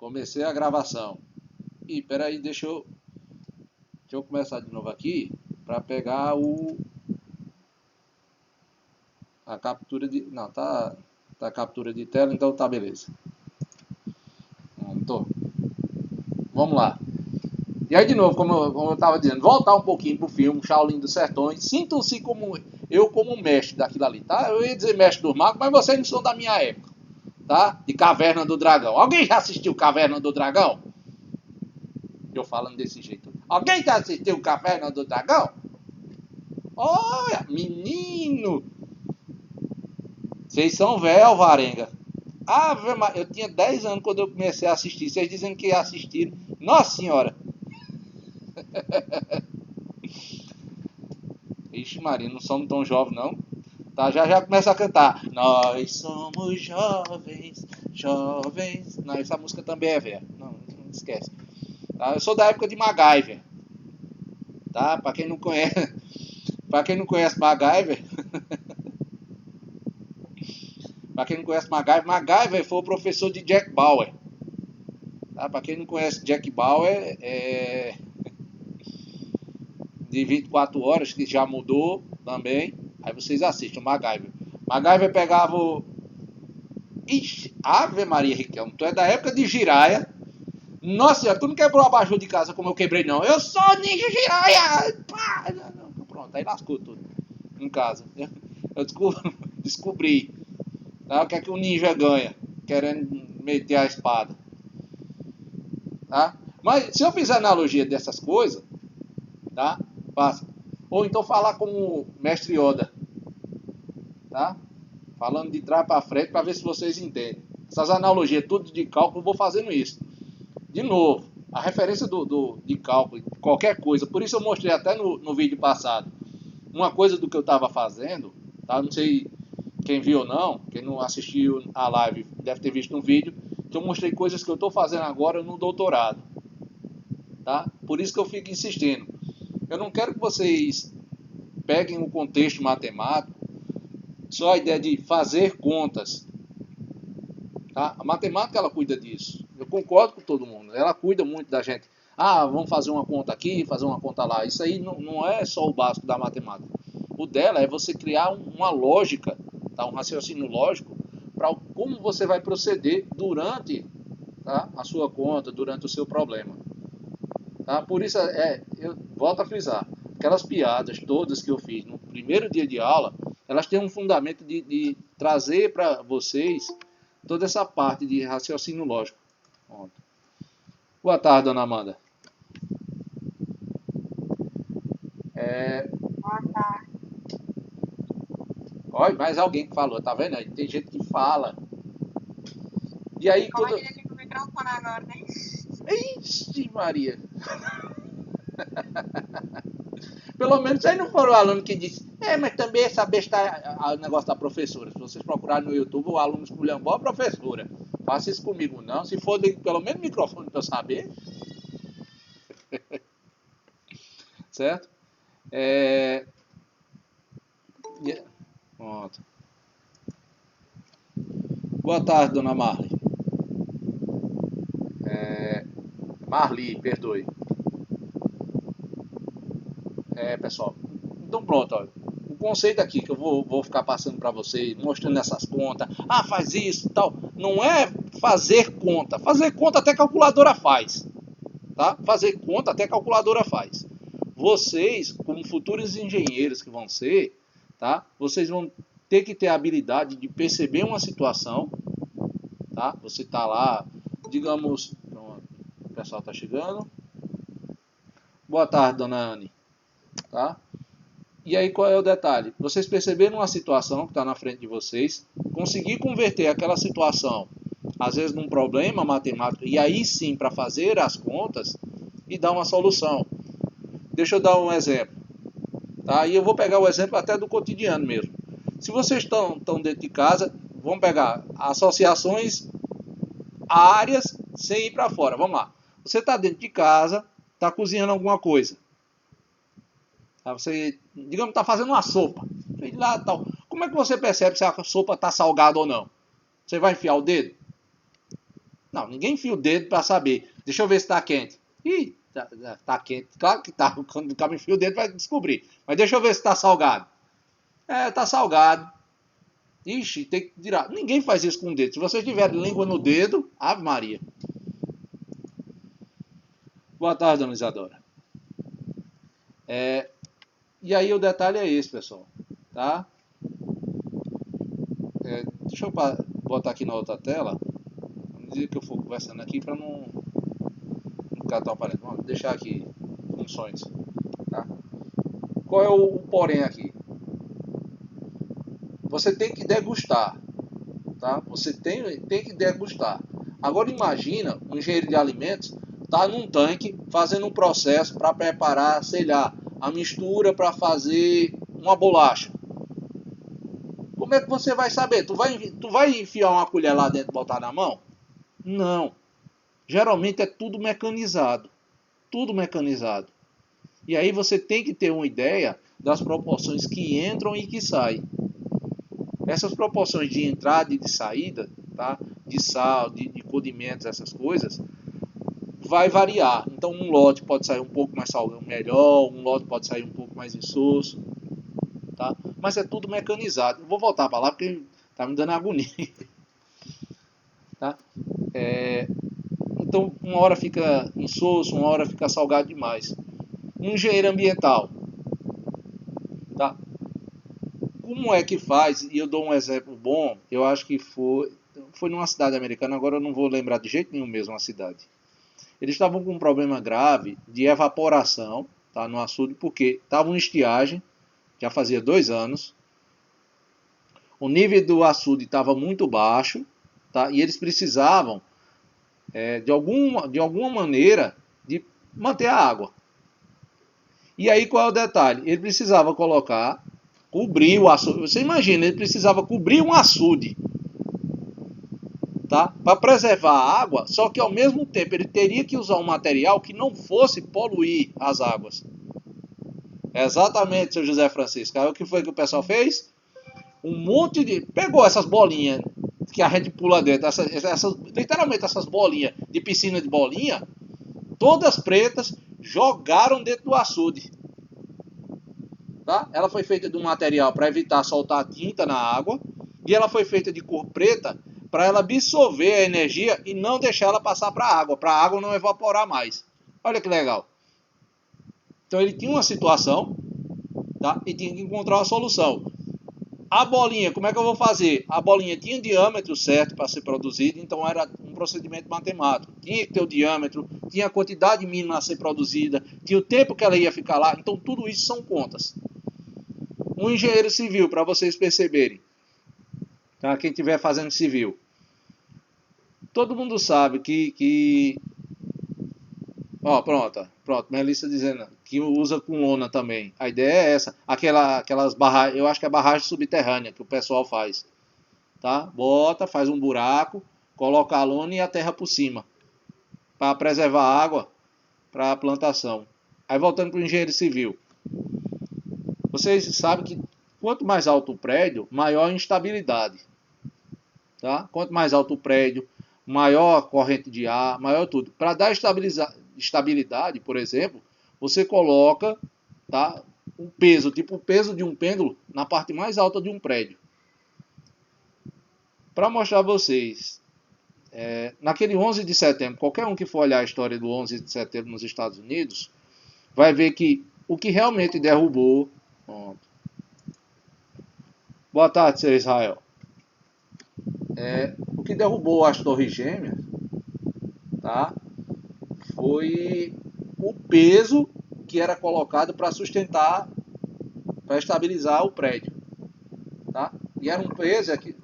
Comecei a gravação. Ih, peraí, deixa eu começar de novo aqui para pegar a captura de... Não, tá captura de tela, então tá beleza. Não tô. Vamos lá. E aí de novo, como eu estava dizendo, voltar um pouquinho pro filme Shaolin dos Sertões. Sintam-se como mestre daquilo ali, tá? Eu ia dizer mestre dos magos, mas vocês não são da minha época, tá? De Caverna do Dragão. Alguém já assistiu Caverna do Dragão? Eu falando desse jeito. Alguém já assistiu Caverna do Dragão? Olha, menino! Vocês são velho, Alvarenga. Eu tinha 10 anos quando eu comecei a assistir. Vocês dizem que assistiram. Nossa Senhora! Ixi, Maria, não somos tão jovens, não. Tá, já começa a cantar. Nós somos jovens, jovens. Não, essa música também é velha. Não esquece. Tá, eu sou da época de MacGyver. Tá? Pra quem não conhece. Pra quem não conhece MacGyver. Pra quem não conhece MacGyver, MacGyver foi o professor de Jack Bauer. Tá? Pra quem não conhece Jack Bauer, de 24 horas, que já mudou também. Aí vocês assistem o MacGyver. MacGyver pegava o... Ixi, Ave Maria, Riquelme, tu é da época de Jiraya. Nossa senhora, tu não quebrou a abajur de casa como eu quebrei, não. Eu sou ninja Jiraya! Pá! Não, pronto, aí lascou tudo em casa. Eu descobri, tá? O que é que o ninja ganha querendo meter a espada. Tá? Mas se eu fizer analogia dessas coisas, tá? Faça. Ou então falar como o mestre Yoda, tá? Falando de trás para frente para ver se vocês entendem. Essas analogias tudo de cálculo, eu vou fazendo isso. De novo, a referência de cálculo, qualquer coisa. Por isso eu mostrei até no vídeo passado. Uma coisa do que eu estava fazendo, tá? Não sei quem viu ou não, quem não assistiu a live deve ter visto no vídeo, que eu mostrei coisas que eu estou fazendo agora no doutorado. Tá? Por isso que eu fico insistindo. Eu não quero que vocês peguem o contexto matemático, só a ideia de fazer contas. Tá? A matemática ela cuida disso. Eu concordo com todo mundo. Ela cuida muito da gente. Ah, vamos fazer uma conta aqui, fazer uma conta lá. Isso aí não é só o básico da matemática. O dela é você criar uma lógica, tá? Um raciocínio lógico, para como você vai proceder durante, tá? A sua conta, durante o seu problema. Tá? Por isso, eu volto a frisar, aquelas piadas todas que eu fiz no primeiro dia de aula, elas têm um fundamento de trazer para vocês toda essa parte de raciocínio lógico. Pronto. Boa tarde, dona Amanda. Boa tarde. Olha, mais alguém que falou, tá vendo aí? Tem gente que fala. E aí, Como é que ele com o microfone agora, né? Ixi, Maria. Pelo menos aí não foram o aluno que disse, mas também essa besta, o negócio da professora. Se vocês procurarem no YouTube, o aluno esculhambou a professora. Faça isso comigo não. Se for pelo menos microfone para eu saber. Certo? Pronto. Boa tarde, dona Marli. Marli, perdoe. Pessoal. Então pronto, olha. O conceito aqui que eu vou ficar passando para vocês, mostrando essas contas. Ah, faz isso e tal. Não é fazer conta. Fazer conta até calculadora faz. Tá? Fazer conta até calculadora faz. Vocês, como futuros engenheiros que vão ser, tá? Vocês vão ter que ter a habilidade de perceber uma situação, tá? Você está lá, digamos, pronto, o pessoal está chegando. Boa tarde, dona Anne. Tá? E aí qual é o detalhe? Vocês perceberam uma situação que está na frente de vocês, conseguir converter aquela situação, às vezes num problema matemático, e aí sim para fazer as contas e dar uma solução. Deixa eu dar um exemplo. Tá? E eu vou pegar o exemplo até do cotidiano mesmo. Se vocês estão dentro de casa, vamos pegar associações, áreas, sem ir para fora. Vamos lá. Você está dentro de casa, está cozinhando alguma coisa. Você, digamos, está fazendo uma sopa. Lá, tal. Como é que você percebe se a sopa está salgada ou não? Você vai enfiar o dedo? Não, ninguém enfia o dedo para saber. Deixa eu ver se está quente. Ih, tá quente. Claro que tá. Quando o cara enfia o dedo vai descobrir. Mas deixa eu ver se está salgado. Tá salgado. Ixi, tem que tirar. Ninguém faz isso com o dedo. Se vocês tiverem língua no dedo, Ave Maria. Boa tarde, dona Isadora. E aí o detalhe é esse, pessoal. Tá? Deixa eu botar aqui na outra tela. À medida que eu for conversando aqui para não ficar tão aparente. Vamos deixar aqui funções. Tá? Qual é o porém aqui? Você tem que degustar. Tá? Você tem que degustar. Agora imagina um engenheiro de alimentos tá num tanque fazendo um processo para preparar, sei lá, a mistura para fazer uma bolacha. Como é que você vai saber? Tu vai enfiar uma colher lá dentro e botar na mão? Não. Geralmente é tudo mecanizado. Tudo mecanizado. E aí você tem que ter uma ideia das proporções que entram e que saem. Essas proporções de entrada e de saída, tá? De sal, de condimentos, essas coisas, vai variar. Então um lote pode sair um pouco mais salgado, melhor, um lote pode sair um pouco mais insosso, tá? Mas é tudo mecanizado. Eu vou voltar para lá porque tá me dando agonia. Tá? Então uma hora fica insosso, uma hora fica salgado demais. Um engenheiro ambiental, tá? Como é que faz? E eu dou um exemplo bom. Eu acho que foi numa cidade americana. Agora eu não vou lembrar de jeito nenhum mesmo a cidade. Eles estavam com um problema grave de evaporação, tá, no açude, porque estava uma estiagem, já fazia 2 anos. O nível do açude estava muito baixo, tá, e eles precisavam de alguma maneira de manter a água. E aí qual é o detalhe? Ele precisava cobrir o açude. Você imagina, ele precisava cobrir um açude, tá? Para preservar a água, só que ao mesmo tempo ele teria que usar um material que não fosse poluir as águas. Exatamente, seu José Francisco. Aí o que foi que o pessoal fez? Pegou essas bolinhas que a gente pula dentro, literalmente essas bolinhas de piscina de bolinha, todas pretas, jogaram dentro do açude. Tá? Ela foi feita de um material para evitar soltar tinta na água, e ela foi feita de cor preta para ela absorver a energia e não deixar ela passar para a água não evaporar mais. Olha que legal. Então ele tinha uma situação, tá? E tinha que encontrar uma solução. A bolinha, como é que eu vou fazer? A bolinha tinha diâmetro certo para ser produzida, então era um procedimento matemático. Tinha que ter o diâmetro, tinha a quantidade mínima a ser produzida, tinha o tempo que ela ia ficar lá, então tudo isso são contas. Um engenheiro civil, para vocês perceberem, tá? Quem estiver fazendo civil, todo mundo sabe que pronto, Melissa dizendo que usa com lona também. A ideia é essa, aquelas barragens, eu acho que é barragem subterrânea que o pessoal faz, tá? Faz um buraco, coloca a lona e a terra por cima, para preservar a água para a plantação. Aí voltando para o engenheiro civil, vocês sabem que quanto mais alto o prédio, maior a instabilidade, tá? Quanto mais alto o prédio, maior a corrente de ar, maior tudo. Para dar estabilidade, por exemplo, você coloca, tá, um peso, tipo o peso de um pêndulo, na parte mais alta de um prédio. Para mostrar a vocês, naquele 11 de setembro, qualquer um que for olhar a história do 11 de setembro nos Estados Unidos, vai ver que o que realmente derrubou... Pronto. Boa tarde, seu Israel. O que derrubou as Torres Gêmeas, tá, foi o peso que era colocado para sustentar, para estabilizar o prédio, tá? E era um peso aqui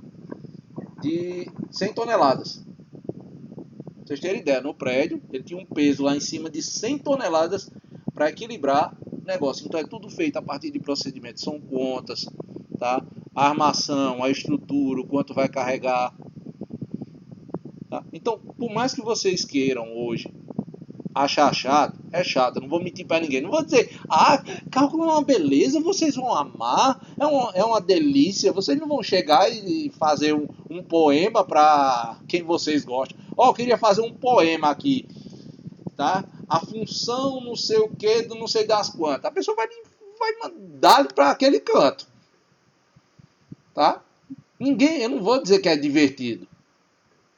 de 100 toneladas. Pra vocês terem ideia, no prédio ele tinha um peso lá em cima de 100 toneladas para equilibrar o negócio. Então é tudo feito a partir de procedimentos, são contas, tá? A armação, a estrutura, o quanto vai carregar. Tá? Então, por mais que vocês queiram hoje achar chato, é chato, eu não vou mentir para ninguém. Não vou dizer, cálculo é uma beleza, vocês vão amar, é uma delícia. Vocês não vão chegar e fazer um poema para quem vocês gostam. Ó, eu queria fazer um poema aqui, tá? A função não sei o que, não sei das quantas. A pessoa vai mandar para aquele canto, tá? Eu não vou dizer que é divertido,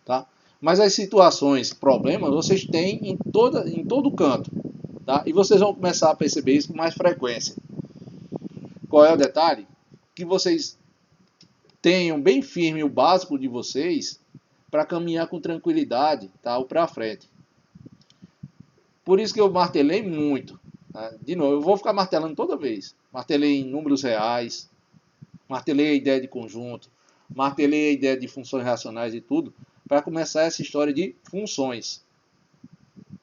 tá? Mas as situações, problemas, vocês têm em todo canto, tá? E vocês vão começar a perceber isso com mais frequência. Qual é o detalhe? Que vocês tenham bem firme o básico de vocês para caminhar com tranquilidade, tá? Ou para frente. Por isso que eu martelei muito. Tá? De novo, eu vou ficar martelando toda vez. Martelei em números reais, martelei a ideia de conjunto, martelei a ideia de funções racionais e tudo, para começar essa história de funções.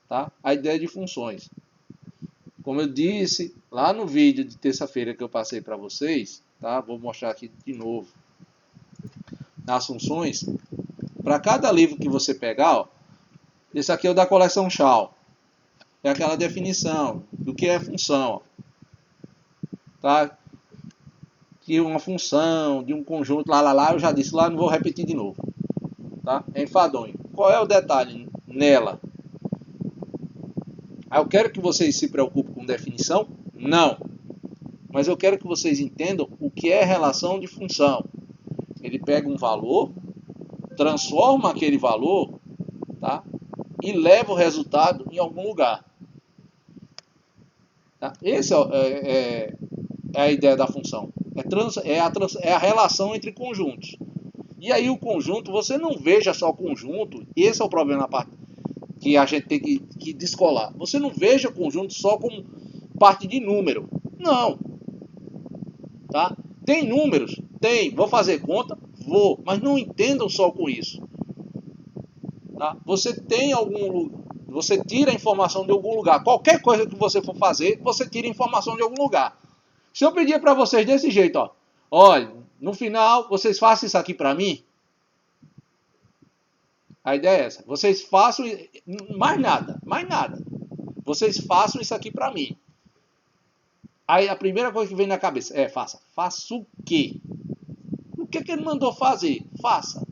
Tá? A ideia de funções. Como eu disse lá no vídeo de terça-feira que eu passei para vocês, tá? Vou mostrar aqui de novo. Nas funções, para cada livro que você pegar, ó, esse aqui é o da coleção Shaw. É aquela definição do que é função. Ó. Tá? Que uma função de um conjunto, lá, eu já disse lá, não vou repetir de novo. Tá? É enfadonho. Qual é o detalhe nela? Eu quero que vocês se preocupem com definição? Não. Mas eu quero que vocês entendam o que é relação de função. Ele pega um valor, transforma aquele valor, tá? E leva o resultado em algum lugar. Tá? Essa é a ideia da função. É a relação entre conjuntos. E aí o conjunto, você não veja só conjunto, esse é o problema na parte que a gente tem que descolar. Você não veja conjunto só como parte de número. Não. Tá? Tem números? Tem. Vou fazer conta? Vou. Mas não entendam só com isso. Tá? Você tira a informação de algum lugar. Qualquer coisa que você for fazer, você tira a informação de algum lugar. Se eu pedir para vocês desse jeito, ó, olha, no final, vocês façam isso aqui para mim. A ideia é essa. Vocês façam mais nada. Vocês façam isso aqui para mim. Aí a primeira coisa que vem na cabeça é faça. Faça o quê? O que ele mandou fazer? Faça.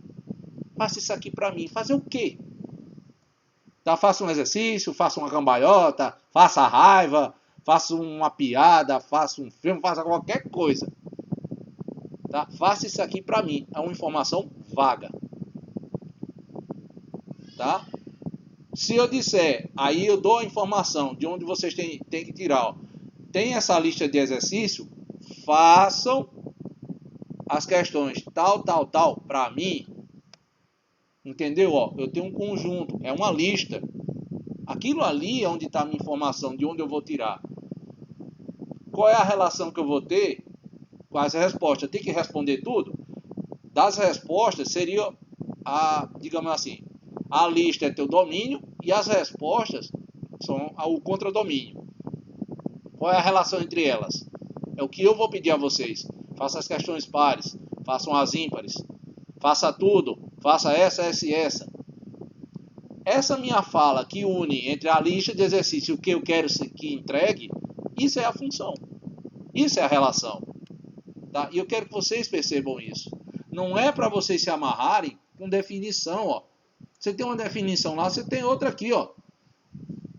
Faça isso aqui para mim. Fazer o quê? Tá? Faça um exercício, faça uma cambalhota, faça a raiva, faça uma piada, faça um filme, faça qualquer coisa. Tá? Faça isso aqui para mim. É uma informação vaga. Tá? Se eu disser, aí eu dou a informação de onde vocês têm que tirar. Ó. Tem essa lista de exercício, façam as questões tal, para mim. Entendeu? Ó, eu tenho um conjunto, é uma lista. Aquilo ali é onde está a minha informação, de onde eu vou tirar. Qual é a relação que eu vou ter com as respostas? Eu tenho que responder tudo? Das respostas seria, digamos assim, a lista é teu domínio e as respostas são o contradomínio. Qual é a relação entre elas? É o que eu vou pedir a vocês. Faça as questões pares, façam as ímpares, faça tudo, faça essa. Essa minha fala que une entre a lista de exercícios e o que eu quero que entregue, isso é a função. Isso é a relação. Tá? E eu quero que vocês percebam isso. Não é para vocês se amarrarem com definição. Ó. Você tem uma definição lá, você tem outra aqui. Ó.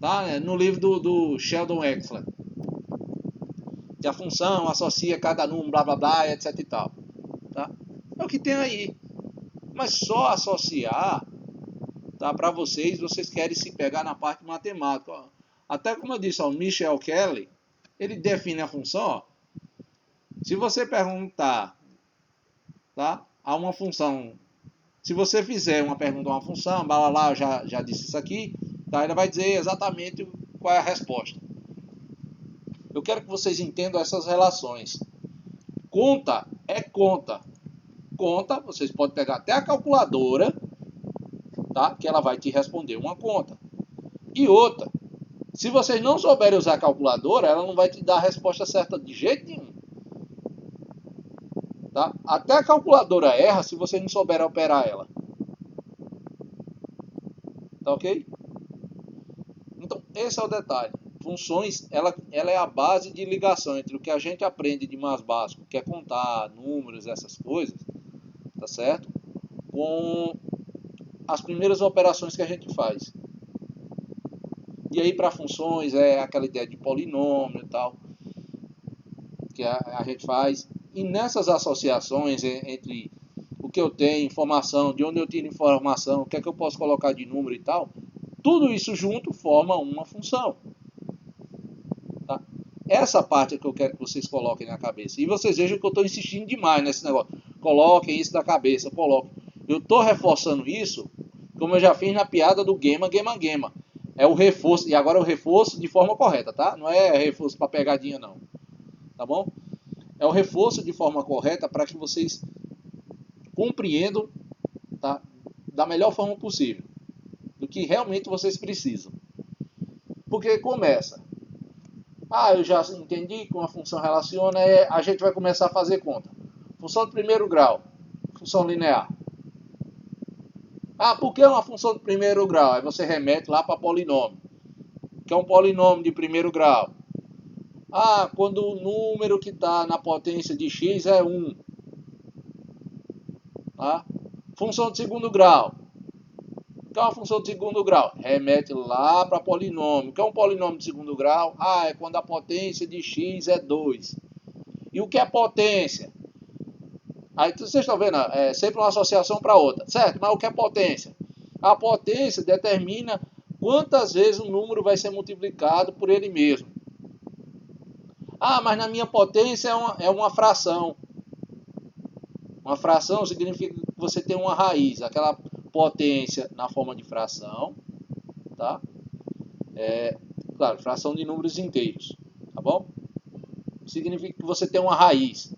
Tá? No livro do Sheldon Wexler. Que a função associa cada número, blá blá blá, etc e tal. Tá? É o que tem aí. Mas só associar, tá? Para vocês querem se pegar na parte matemática. Ó. Até como eu disse, ó, o Michel Kelly, ele define a função. Ó. Se você perguntar, tá? A uma função, se você fizer uma pergunta a uma função, blá blá blá, eu já disse isso aqui, tá? Ele vai dizer exatamente qual é a resposta. Eu quero que vocês entendam essas relações. Conta é conta. Conta, vocês podem pegar até a calculadora, tá? Que ela vai te responder uma conta. E outra, se vocês não souberem usar a calculadora, ela não vai te dar a resposta certa de jeito nenhum. Tá? Até a calculadora erra se vocês não souberem operar ela. Tá ok? Então, esse é o detalhe. Funções, ela é a base de ligação entre o que a gente aprende de mais básico, que é contar números, essas coisas, tá certo? Com as primeiras operações que a gente faz. E aí para funções é aquela ideia de polinômio e tal, que a gente faz. E nessas associações entre o que eu tenho, informação, de onde eu tiro informação, o que é que eu posso colocar de número e tal, tudo isso junto forma uma função. Tá? Essa parte é que eu quero que vocês coloquem na cabeça. E vocês vejam que eu estou insistindo demais nesse negócio. Coloquem isso na cabeça, coloquem. Eu estou reforçando isso, como eu já fiz na piada do Gema. É o reforço, e agora é o reforço de forma correta, tá? Não é reforço para pegadinha, não. Tá bom? É o reforço de forma correta para que vocês compreendam, tá, da melhor forma possível, do que realmente vocês precisam. Porque começa. Eu já entendi que uma função relaciona, a gente vai começar a fazer conta. Função de primeiro grau, função linear. Por que uma função de primeiro grau? Aí você remete lá para polinômio, que é um polinômio de primeiro grau. Quando o número que está na potência de x é 1. Tá? Função de segundo grau. O que é uma função de segundo grau? Remete lá para polinômio. O que é um polinômio de segundo grau? É quando a potência de x é 2. E o que é potência? Aí vocês estão vendo, é sempre uma associação para outra, certo? Mas o que é potência? A potência determina quantas vezes o número vai ser multiplicado por ele mesmo. Mas na minha potência é uma fração. Uma fração significa que você tem uma raiz, aquela potência na forma de fração, tá? Claro, fração de números inteiros, tá bom? Significa que você tem uma raiz.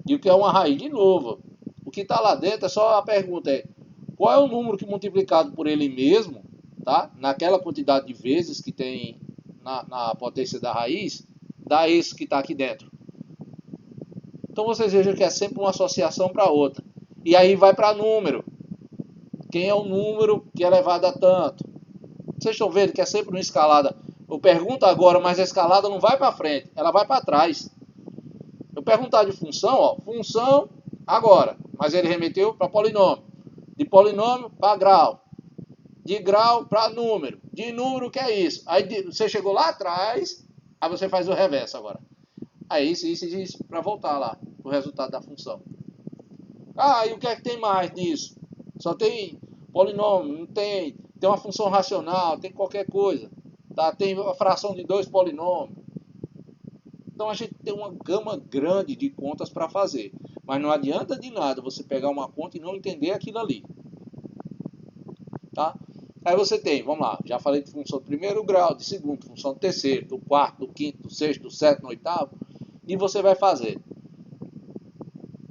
E o que é uma raiz? De novo, o que está lá dentro é só a pergunta qual é o número que multiplicado por ele mesmo, tá? Naquela quantidade de vezes que tem na potência da raiz, dá esse que está aqui dentro. Então vocês vejam que é sempre uma associação para outra. E aí vai para número. Quem é o número que é elevado a tanto? Vocês estão vendo que é sempre uma escalada. Eu pergunto agora, mas a escalada não vai para frente, ela vai para trás. Eu perguntar de função, função agora, mas ele remeteu para polinômio. De polinômio para grau. De grau para número. De número, o que é isso? Aí você chegou lá atrás, aí você faz o reverso agora. Aí isso para voltar lá, o resultado da função. E o que é que tem mais nisso? Só tem polinômio, não tem. Tem uma função racional, tem qualquer coisa. Tá? Tem a fração de 2 polinômios. Então a gente tem uma gama grande de contas para fazer. Mas não adianta de nada você pegar uma conta e não entender aquilo ali. Tá? Aí você tem, vamos lá, já falei de função de primeiro grau, de segundo, função de terceiro, do quarto, do quinto, do sexto, do sétimo, do oitavo. E você vai fazer.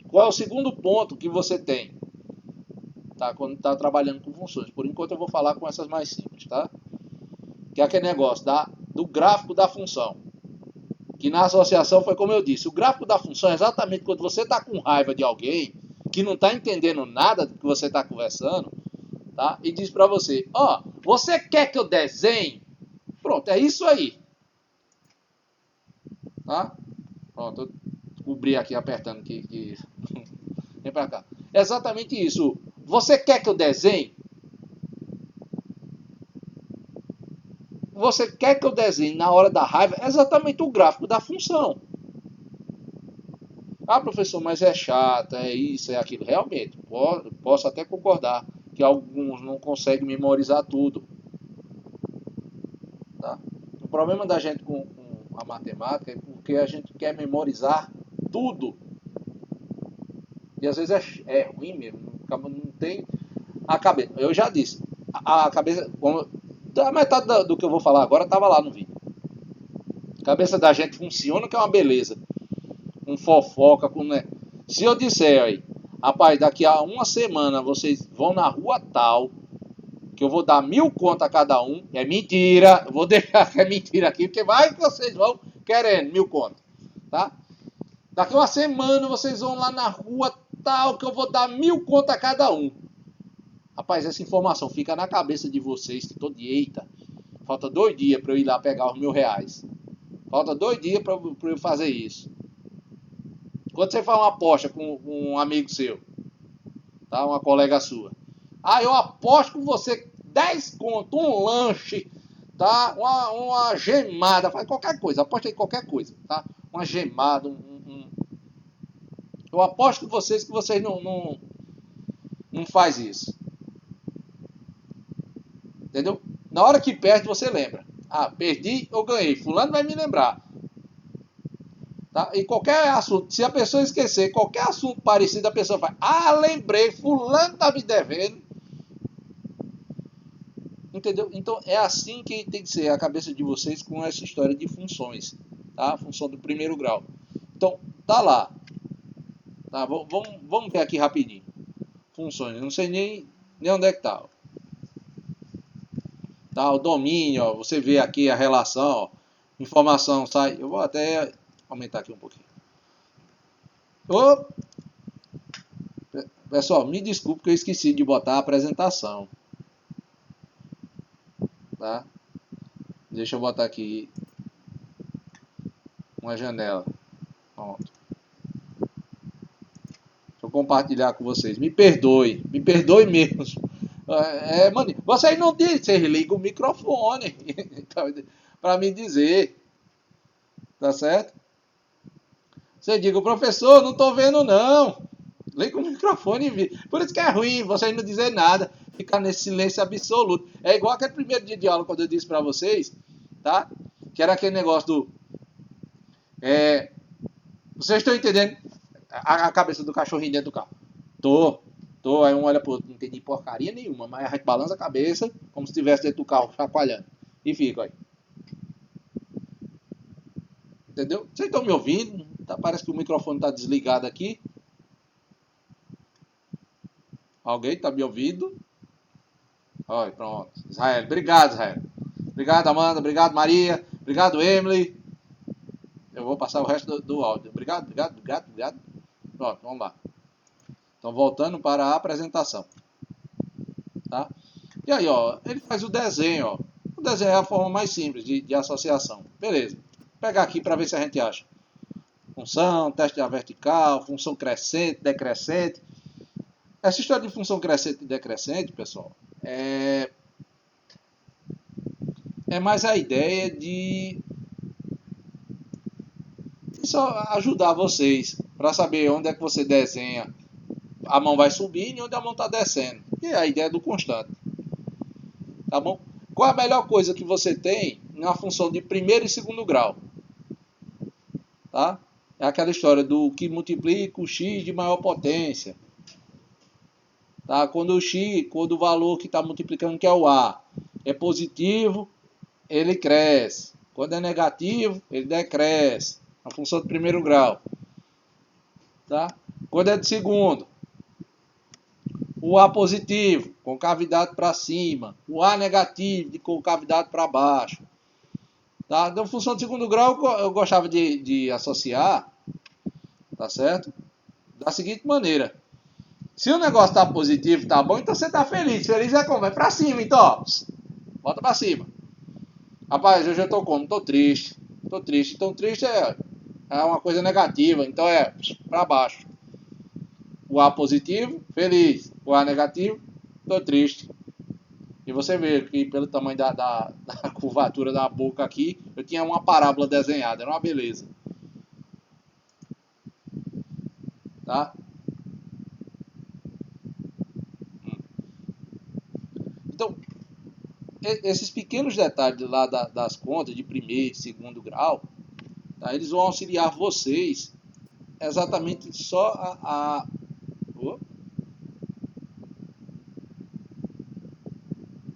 Qual é o segundo ponto que você tem? Tá? Quando está trabalhando com funções. Por enquanto eu vou falar com essas mais simples, tá? Que é aquele negócio do gráfico da função. Que na associação foi como eu disse. O gráfico da função é exatamente quando você está com raiva de alguém que não está entendendo nada do que você está conversando, tá? E diz para você, você quer que eu desenhe? Pronto, é isso aí. Tá? Pronto, eu cobri aqui apertando que... Vem para cá. É exatamente isso. Você quer que eu desenhe? Você quer que eu desenhe na hora da raiva? É exatamente o gráfico da função. Professor, mas é chato, é isso, é aquilo. Realmente, posso até concordar que alguns não conseguem memorizar tudo. Tá? O problema da gente com a matemática é porque a gente quer memorizar tudo. E às vezes é ruim mesmo. Não tem a cabeça. Eu já disse. A cabeça... A metade do que eu vou falar agora estava lá no vídeo. A cabeça da gente funciona, que é uma beleza. Com fofoca, né? Se eu disser aí, rapaz, daqui a uma semana vocês vão na rua tal, que eu vou dar 1.000 conto a cada um. É mentira. Eu vou deixar que é mentira aqui, porque vai que vocês vão querendo 1.000 conto. Tá? Daqui a uma semana vocês vão lá na rua tal, que eu vou dar 1.000 conto a cada um. Rapaz, essa informação fica na cabeça de vocês, que tô de eita. Falta 2 dias para eu ir lá pegar os R$1.000. Falta 2 dias para eu fazer isso. Quando você faz uma aposta com um amigo seu, tá? Uma colega sua, Ah, eu aposto com você 10 conto, um lanche, tá? Uma gemada, faz qualquer coisa, aposta em qualquer coisa, tá? Uma gemada, eu aposto com vocês que vocês não faz isso, entendeu? Na hora que perde, você lembra. Ah, perdi ou ganhei, fulano vai me lembrar. Tá? E qualquer assunto, se a pessoa esquecer qualquer assunto parecido, a pessoa vai, ah, lembrei, fulano tá me devendo. Entendeu? Então é assim que tem que ser a cabeça de vocês com essa história de funções, tá? Função do primeiro grau. Então, tá lá. Tá? Vamos ver aqui rapidinho. Funções, eu não sei nem onde é que tá. Tá? O domínio, ó, você vê aqui a relação, ó, informação sai. Eu vou até aumentar aqui um pouquinho. Ô, pessoal, me desculpe que eu esqueci de botar a apresentação. Tá? Deixa eu botar aqui uma janela. Pronto. Deixa eu compartilhar com vocês. Me perdoe mesmo. Mano, vocês não dizem, vocês ligam o microfone para me dizer. Tá certo? Você diga, professor, não tô vendo não. Liga o microfone e vi. Por isso que é ruim vocês não dizer nada, ficar nesse silêncio absoluto. É igual aquele primeiro dia de aula quando eu disse para vocês, tá? Que era aquele negócio do vocês estão entendendo a cabeça do cachorrinho dentro do carro? Tô. Aí um olha pro outro, não entendi porcaria nenhuma, mas a gente balança a cabeça como se estivesse dentro do carro, chacoalhando. E fica aí. Entendeu? Vocês estão me ouvindo? Tá, parece que o microfone está desligado aqui. Alguém está me ouvindo? Olha, pronto. Israel, obrigado, Israel. Obrigado, Amanda. Obrigado, Maria. Obrigado, Emily. Eu vou passar o resto do áudio. Obrigado. Pronto, vamos lá. Então, voltando para a apresentação. Tá? E aí, ó, ele faz o desenho, ó. O desenho é a forma mais simples de associação. Beleza. Vou pegar aqui para ver se a gente acha. Função, teste da vertical, função crescente, decrescente. Essa história de função crescente e decrescente, pessoal, é mais a ideia de só ajudar vocês para saber onde é que você desenha. A mão vai subindo e onde a mão está descendo. E é a ideia do constante. Tá bom? Qual é a melhor coisa que você tem na função de primeiro e segundo grau? Tá? É aquela história do que multiplica o x de maior potência. Tá? Quando o valor que está multiplicando, que é o a, é positivo, ele cresce. Quando é negativo, ele decresce. A função de primeiro grau. Tá? Quando é de segundo, o a positivo, com cavidade para cima. O a negativo, com cavidade para baixo. Tá? Então, função de segundo grau, eu gostava de associar, tá certo? Da seguinte maneira. Se o negócio tá positivo, tá bom, então você tá feliz. Feliz é como? É pra cima, então, ó. Volta pra cima. Rapaz, hoje eu tô como? Tô triste. Então, triste é uma coisa negativa. Então, é pra baixo. O A positivo, feliz. O A negativo, tô triste. E você vê que pelo tamanho da curvatura da boca aqui, eu tinha uma parábola desenhada. Era uma beleza. Tá? Então, esses pequenos detalhes lá das contas de primeiro e segundo grau, tá, eles vão auxiliar vocês exatamente só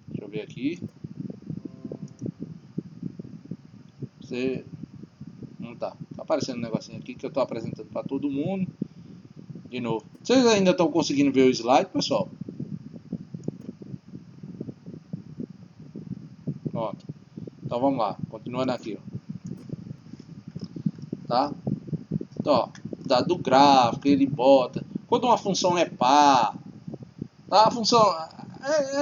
deixa eu ver aqui. Você não tá aparecendo um negocinho aqui que eu estou apresentando para todo mundo. De novo. Vocês ainda estão conseguindo ver o slide, pessoal? Pronto. Então vamos lá, continuando aqui, ó. Tá? Então, ó, dado do gráfico, ele bota. Quando uma função é par, tá? A função,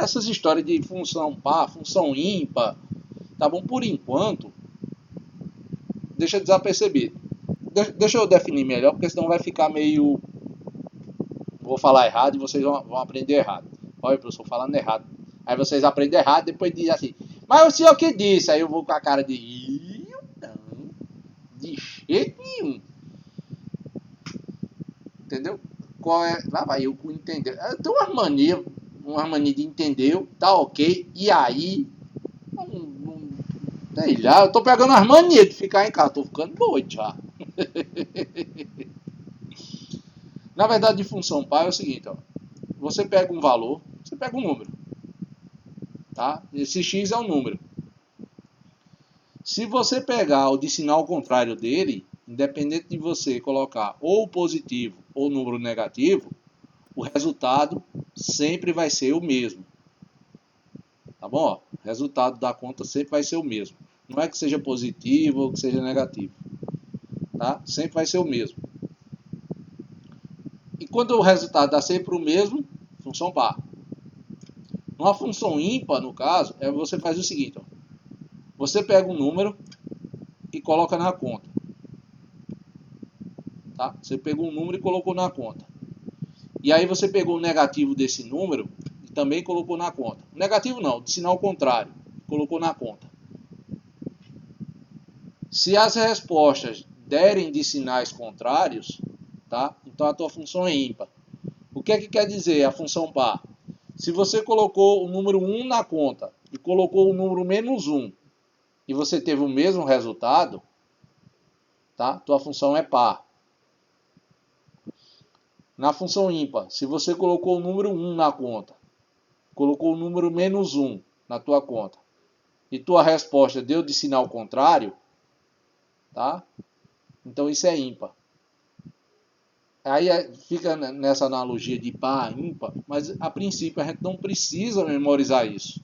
essas histórias de função par, função ímpar, tá bom? Por enquanto, deixa desapercebido. Deixa eu definir melhor, porque senão vai ficar meio... Vou falar errado e vocês vão aprender errado. Olha, professor, falando errado. Aí vocês aprendem errado, depois dizem assim, mas o senhor que disse? Aí eu vou com a cara de, eu não, de jeito nenhum. Entendeu? Qual é? Lá vai eu com entender. Eu tenho uma mania de entender, tá ok, e aí, sei lá, eu tô pegando as manias de ficar em casa, tô ficando doido já. Na verdade, de função par é o seguinte, ó. Você pega um valor, você pega um número, tá? Esse x é um número. Se você pegar o de sinal contrário dele, independente de você colocar ou positivo ou número negativo, o resultado sempre vai ser o mesmo. Tá bom? O resultado da conta sempre vai ser o mesmo. Não é que seja positivo ou que seja negativo. Tá? Sempre vai ser o mesmo. E quando o resultado dá sempre o mesmo, função par. Uma função ímpar, no caso, você faz o seguinte. Ó. Você pega um número e coloca na conta. Tá? Você pegou um número e colocou na conta. E aí você pegou o negativo desse número e também colocou na conta. Negativo não, de sinal contrário. Colocou na conta. Se as respostas derem de sinais contrários, tá? Então a tua função é ímpar. O que é que quer dizer a função par? Se você colocou o número 1 na conta e colocou o número menos 1 e você teve o mesmo resultado, tá? Tua função é par. Na função ímpar, se você colocou o número 1 na conta, colocou o número menos 1 na tua conta e tua resposta deu de sinal contrário, tá? Então isso é ímpar. Aí fica nessa analogia de par, ímpar, mas a princípio a gente não precisa memorizar isso.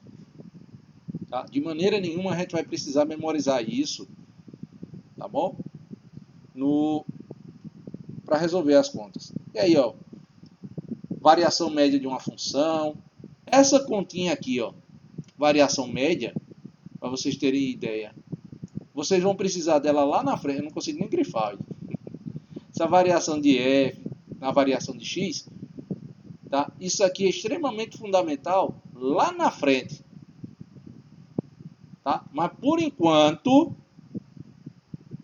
Tá? De maneira nenhuma a gente vai precisar memorizar isso, tá bom? Para resolver as contas. E aí, ó, variação média de uma função. Essa continha aqui, ó, variação média, para vocês terem ideia. Vocês vão precisar dela lá na frente, eu não consigo nem grifar. Essa variação de f na variação de x, tá? Isso aqui é extremamente fundamental lá na frente. Tá? Mas por enquanto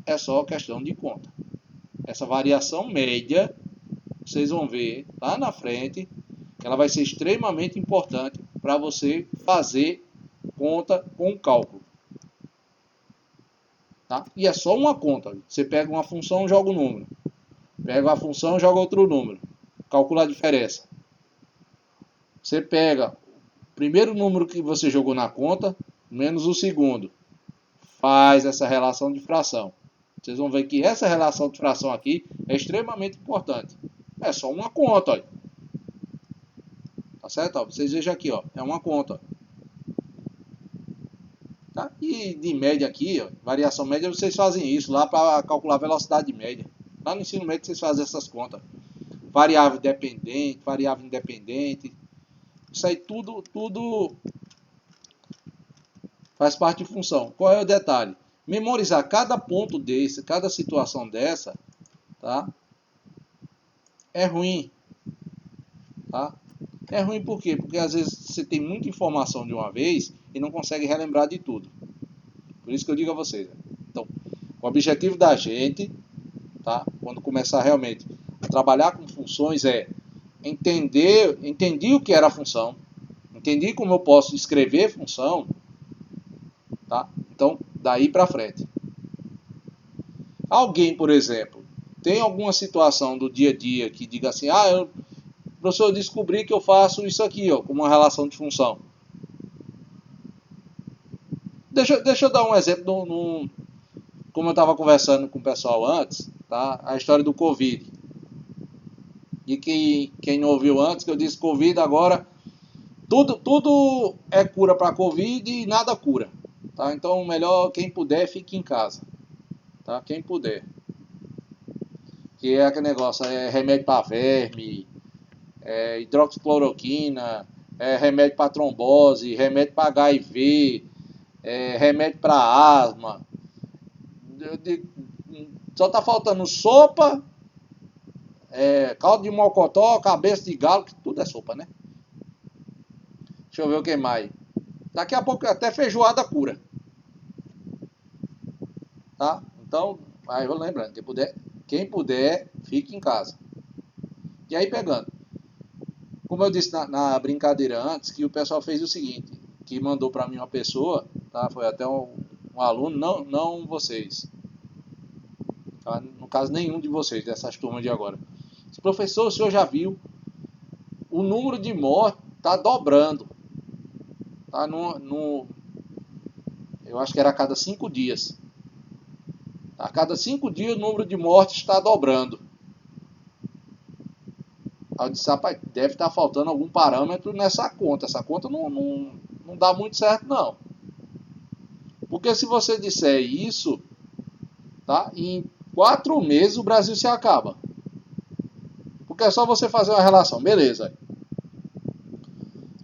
é só questão de conta. Essa variação média, vocês vão ver lá na frente, que ela vai ser extremamente importante para você fazer conta com cálculo. Tá? E é só uma conta. Você pega uma função, joga o número. Pega a função, joga outro número. Calcula a diferença. Você pega o primeiro número que você jogou na conta, menos o segundo. Faz essa relação de fração. Vocês vão ver que essa relação de fração aqui é extremamente importante. É só uma conta. Ó. Tá certo? Ó, vocês vejam aqui, ó, é uma conta. Tá? E de média aqui, ó, variação média, vocês fazem isso lá para calcular a velocidade média. Lá no ensino médio vocês fazem essas contas. Variável dependente, variável independente. Isso aí tudo faz parte de função. Qual é o detalhe? Memorizar cada ponto desse, cada situação dessa, tá? É ruim. Tá? É ruim por quê? Porque às vezes você tem muita informação de uma vez e não consegue relembrar de tudo. Por isso que eu digo a vocês. Então, o objetivo da gente, tá? Quando começar realmente a trabalhar com funções é entendi o que era a função, entendi como eu posso escrever função, tá? Então, daí para frente. Alguém, por exemplo, tem alguma situação do dia a dia que diga assim, professor, eu descobri que eu faço isso aqui, ó, como uma relação de função. Deixa eu dar um exemplo, como eu estava conversando com o pessoal antes, tá? A história do Covid. E quem não ouviu antes, que eu disse Covid, agora tudo é cura para Covid e nada cura. Tá? Então, melhor quem puder, fique em casa. Tá? Quem puder. Que é aquele negócio, é remédio para verme, hidroxicloroquina, remédio para trombose, remédio para HIV, remédio para asma. Só tá faltando sopa, caldo de mocotó, cabeça de galo, que tudo é sopa, né? Deixa eu ver o que mais. Daqui a pouco até feijoada cura. Tá? Então, aí eu lembrando, quem puder, fique em casa. E aí pegando. Como eu disse na brincadeira antes, que o pessoal fez o seguinte, que mandou para mim uma pessoa, tá? Foi até um aluno, não vocês. Tá? No caso, nenhum de vocês, dessas turmas de agora. Professor, o senhor já viu? O número de mortes está dobrando. Tá eu acho que era a cada 5 dias. A cada 5 dias o número de mortes está dobrando. Aí eu disse, rapaz, deve estar faltando algum parâmetro nessa conta. Essa conta não dá muito certo, não. Porque se você disser isso, tá, em 4 meses o Brasil se acaba. Porque é só você fazer uma relação. Beleza.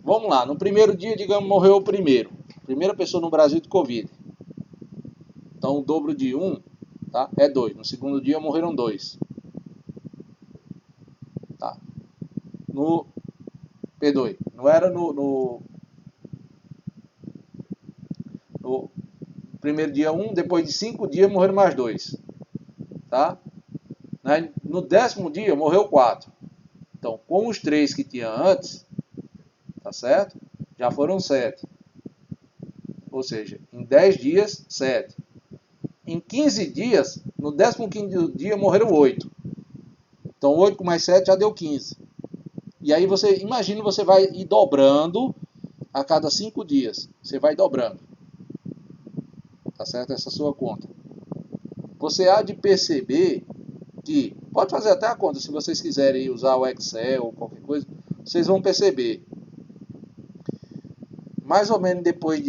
Vamos lá. No primeiro dia, digamos, morreu o primeiro. Primeira pessoa no Brasil de Covid. Então o dobro de 1, tá, é 2. No segundo dia morreram 2. Tá. Perdoe. Não era no primeiro dia 1, depois de 5 dias morreram mais 2. Tá? No 10º dia morreu 4. Então, com os 3 que tinha antes, tá certo? Já foram 7. Ou seja, em 10 dias, 7. Em 15 dias, no 15º dia morreram 8. Então 8 com mais 7 já deu 15. E aí você, imagina, você vai ir dobrando a cada 5 dias. Você vai dobrando. Tá certo? Essa é a sua conta. Você há de perceber que, pode fazer até a conta, se vocês quiserem usar o Excel ou qualquer coisa, vocês vão perceber. Mais ou menos depois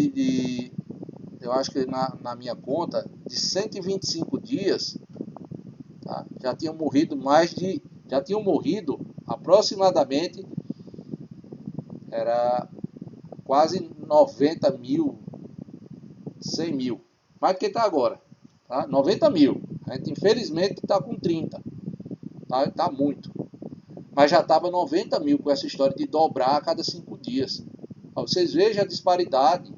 eu acho que na minha conta, de 125 dias, tá, já tinham morrido aproximadamente, era quase 90 mil, 100 mil, mais do que está agora, tá? 90 mil, a gente infelizmente está com 30, tá muito, mas já estava 90 mil com essa história de dobrar a cada 5 dias. Vocês vejam a disparidade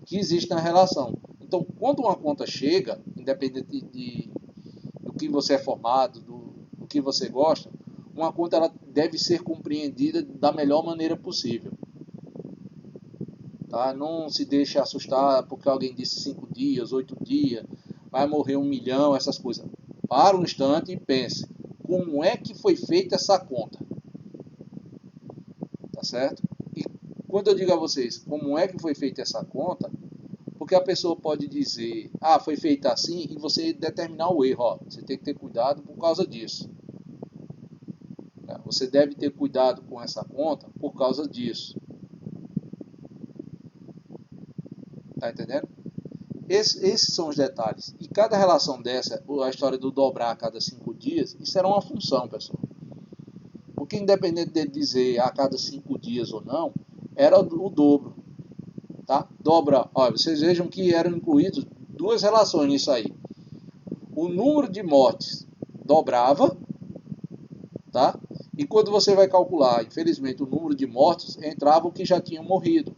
que existe na relação. Então, quando uma conta chega, independente do que você é formado, do que você gosta, uma conta ela deve ser compreendida da melhor maneira possível. Tá? Não se deixe assustar porque alguém disse 5 dias, 8 dias, vai morrer 1 milhão, essas coisas. Para um instante e pense, como é que foi feita essa conta? Tá certo? E quando eu digo a vocês, como é que foi feita essa conta, porque a pessoa pode dizer, foi feita assim, e você determinar o erro. Você tem que ter cuidado por causa disso. Você deve ter cuidado com essa conta por causa disso. Tá entendendo? Esses são os detalhes. E cada relação dessa, a história do dobrar a cada 5 dias, isso era uma função, pessoal. Porque independente de dizer a cada 5 dias ou não, era o dobro. Tá? Dobra, olha, vocês vejam que eram incluídos 2 relações nisso aí. O número de mortes dobrava, tá? E quando você vai calcular, infelizmente, o número de mortos, entrava o que já tinham morrido.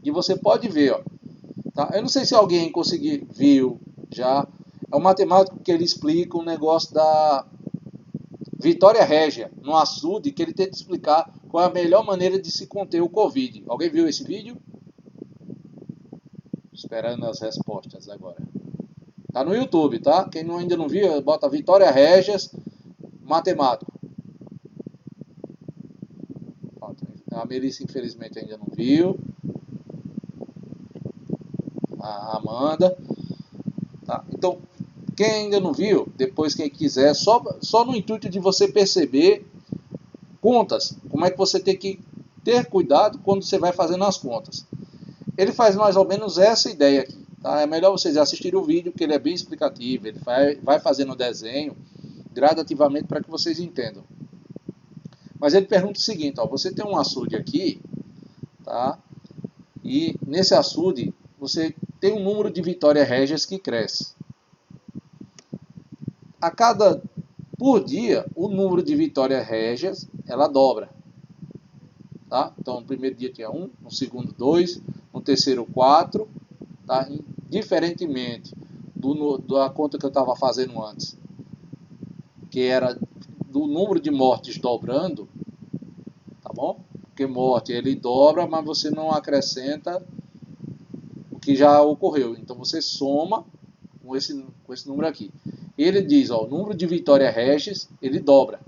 E você pode ver, ó, tá? Eu não sei se alguém viu já, é um matemático que ele explica um negócio da Vitória Régia, no açude, que ele tenta explicar qual é a melhor maneira de se conter o Covid. Alguém viu esse vídeo? Esperando as respostas agora. Tá no YouTube, tá? Quem ainda não viu, bota Vitória Régias, matemático. A Melissa, infelizmente, ainda não viu. A Amanda. Tá? Então, quem ainda não viu, depois quem quiser, só no intuito de você perceber contas, como é que você tem que ter cuidado quando você vai fazendo as contas. Ele faz mais ou menos essa ideia aqui. Tá? É melhor vocês assistirem o vídeo, porque ele é bem explicativo, ele vai fazendo o desenho gradativamente para que vocês entendam. Mas ele pergunta o seguinte, ó, você tem um açude aqui, tá? E nesse açude você tem um número de Vitória Régias que cresce. Por dia, o número de Vitória Régias, ela dobra. tá? Então, no primeiro dia tinha 1, no segundo 2, no terceiro 4, tá? Diferentemente da conta que eu estava fazendo antes, que era do número de mortes dobrando, tá bom? Porque morte ele dobra, mas você não acrescenta o que já ocorreu. Então você soma com esse número aqui. Ele diz, ó, o número de Vitória Regis, ele dobra.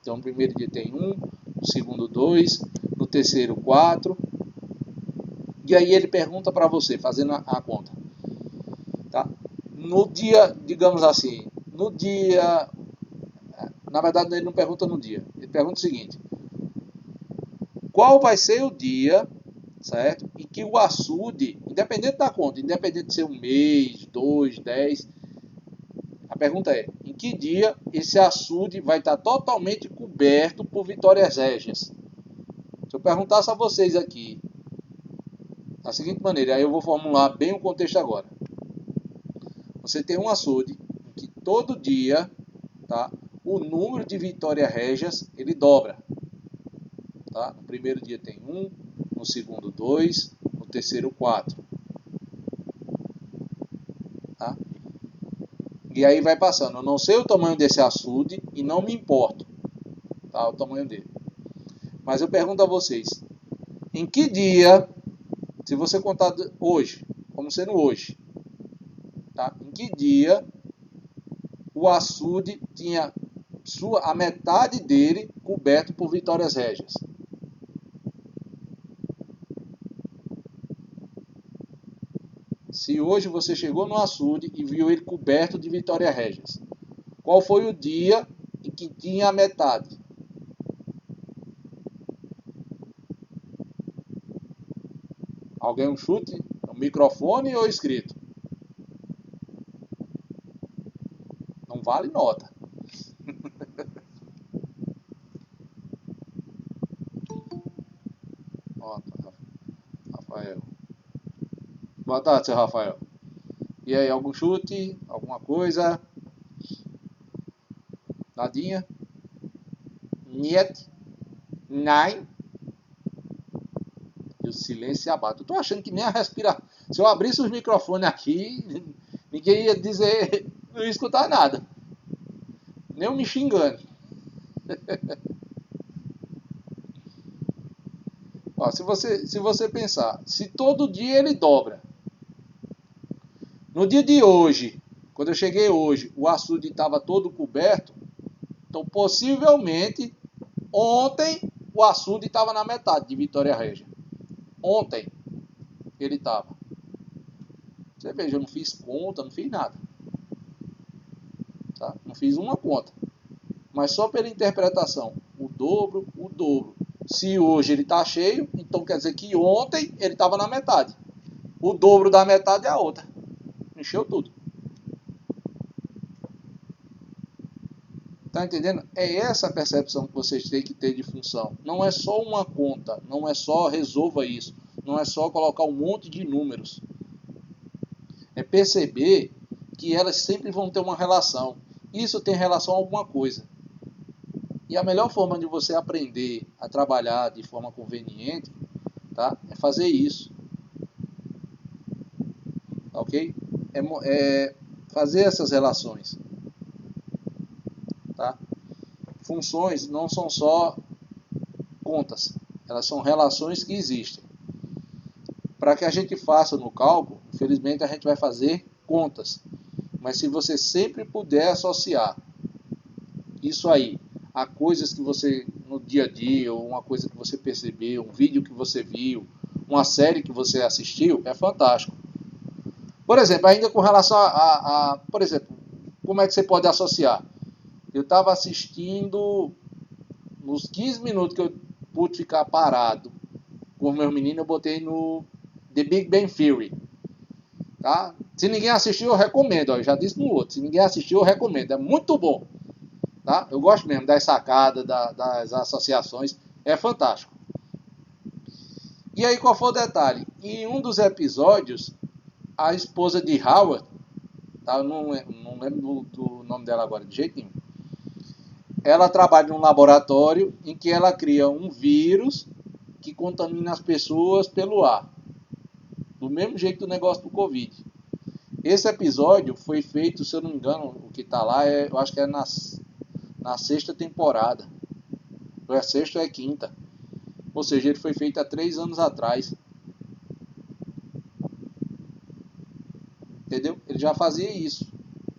Então no primeiro dia tem 1, no segundo 2, no terceiro 4. E aí ele pergunta para você, fazendo a conta. Tá? No dia, digamos assim, no dia... Na verdade ele não pergunta no dia. Ele pergunta o seguinte. Qual vai ser o dia, certo? E que o açude, independente da conta, independente de ser um mês, 2, 10... A pergunta é, em que dia esse açude vai estar totalmente coberto por Vitórias Régias? Se eu perguntasse a vocês aqui, da seguinte maneira, aí eu vou formular bem o contexto agora. Você tem um açude em que todo dia, tá, o número de Vitórias Régias, ele dobra. Tá? No primeiro dia tem 1, no segundo 2, no terceiro 4. Tá? E aí vai passando. Eu não sei o tamanho desse açude e não me importo, tá, o tamanho dele. Mas eu pergunto a vocês, em que dia, se você contar hoje, como sendo hoje, tá? Em que dia o açude tinha a metade dele coberto por Vitórias Régias? Se hoje você chegou no açude e viu ele coberto de Vitórias Régias, qual foi o dia em que tinha a metade? Alguém um chute? No microfone ou escrito? Não vale nota. Pronto, Rafael. Boa tarde, seu Rafael. E aí, algum chute? Alguma coisa? Nadinha? Niet? Nein? E o silêncio se abate. Eu tô achando que nem a respirar. Se eu abrisse os microfones aqui, ninguém ia dizer, não ia escutar nada. Nem eu me xingando. Ó, se você pensar, se todo dia ele dobra. No dia de hoje, quando eu cheguei hoje, o açude estava todo coberto. Então, possivelmente, ontem o açude estava na metade de Vitória Régia. Ontem ele estava. Você veja, eu não fiz conta, não fiz nada. Tá? Não fiz uma conta. Mas só pela interpretação. O dobro, o dobro. Se hoje ele está cheio, então quer dizer que ontem ele estava na metade. O dobro da metade é a outra. Encheu tudo. Tá entendendo? É essa a percepção que vocês têm que ter de função. Não é só uma conta. Não é só resolva isso. Não é só colocar um monte de números. É perceber que elas sempre vão ter uma relação. Isso tem relação a alguma coisa. E a melhor forma de você aprender a trabalhar de forma conveniente, tá, é fazer isso. Ok? É fazer essas relações. Tá? Funções não são só contas. Elas são relações que existem. Para que a gente faça no cálculo, infelizmente a gente vai fazer contas. Mas se você sempre puder associar isso aí a coisas que você, no dia a dia, ou uma coisa que você percebeu, um vídeo que você viu, uma série que você assistiu, é fantástico. Por exemplo, ainda com relação por exemplo, como é que você pode associar? Eu estava assistindo, nos 15 minutos que eu pude ficar parado com meus meninos, eu botei no The Big Bang Theory. Tá? Se ninguém assistiu, eu recomendo. Ó, eu já disse no outro. Se ninguém assistiu, eu recomendo. É muito bom. Tá? Eu gosto mesmo das sacadas, das associações. É fantástico. E aí, qual foi o detalhe? Em um dos episódios, a esposa de Howard, tá? Eu não lembro do nome dela agora de jeito nenhum. Ela trabalha num laboratório em que ela cria um vírus que contamina as pessoas pelo ar. Do mesmo jeito do negócio do Covid. Esse episódio foi feito, se eu não me engano, o que está lá, eu acho que é na sexta temporada. Ou é sexta ou é quinta. Ou seja, ele foi feito há 3 anos atrás. Entendeu? Ele já fazia isso.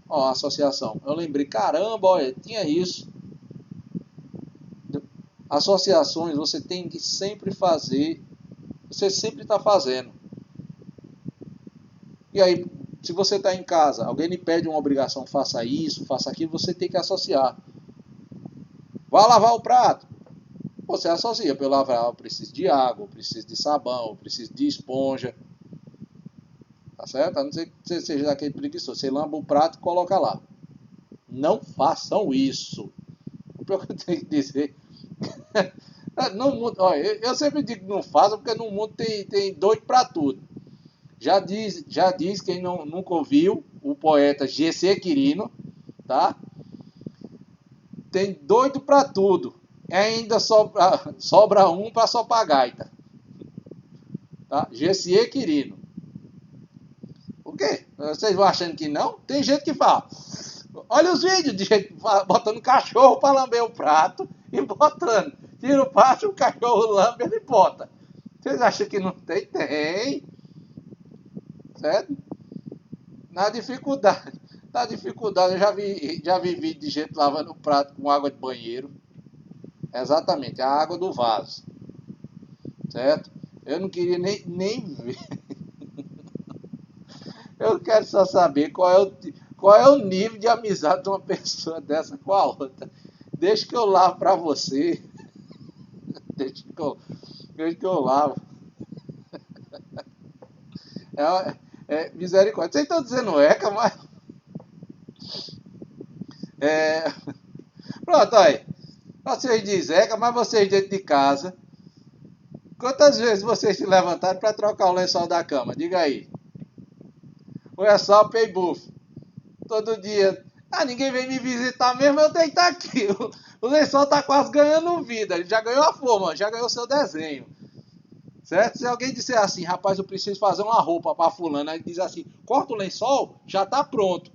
Ó, a associação. Eu lembrei, caramba, olha, tinha isso. Associações você tem que sempre fazer. Você sempre está fazendo. E aí, se você está em casa, alguém lhe pede uma obrigação, faça isso, faça aquilo, você tem que associar. Vá lavar o prato. Você associa. Para eu lavar, eu preciso de água, eu preciso de sabão, eu preciso de esponja. Tá certo? A não ser que você seja daquele preguiçoso. Você lamba o prato e coloca lá. Não façam isso. O que eu tenho que dizer. No mundo, olha, eu sempre digo que não façam, porque no mundo tem doido para tudo. Já diz quem nunca ouviu, o poeta G.C. Quirino, tá? Tem doido para tudo. Ainda sobra um para soprar gaita. Tá? G.C. Quirino. O quê? Vocês vão achando que não? Tem gente que fala. Olha os vídeos de gente botando cachorro para lamber o prato e botando. Tira o prato, o cachorro lambe, ele bota. Vocês acham que não tem? Tem. Certo? Na dificuldade, eu já vi vídeo de gente lavando o prato com água de banheiro. Exatamente, a água do vaso. Certo? Eu não queria nem ver. Eu quero só saber qual é o nível de amizade de uma pessoa dessa com a outra. Deixa que eu lavo pra você. Deixa que eu lavo. Misericórdia. Vocês estão dizendo eca, mas... Pronto, aí. Vocês dizem eca, mas vocês dentro de casa... Quantas vezes vocês se levantaram para trocar o lençol da cama? Diga aí. Ou é só pay buff? Todo dia... ninguém vem me visitar mesmo, eu tenho que estar aqui. O lençol está quase ganhando vida. Ele já ganhou a forma, já ganhou o seu desenho. Certo? Se alguém disser assim, rapaz, eu preciso fazer uma roupa para fulano, aí diz assim, corta o lençol, já está pronto.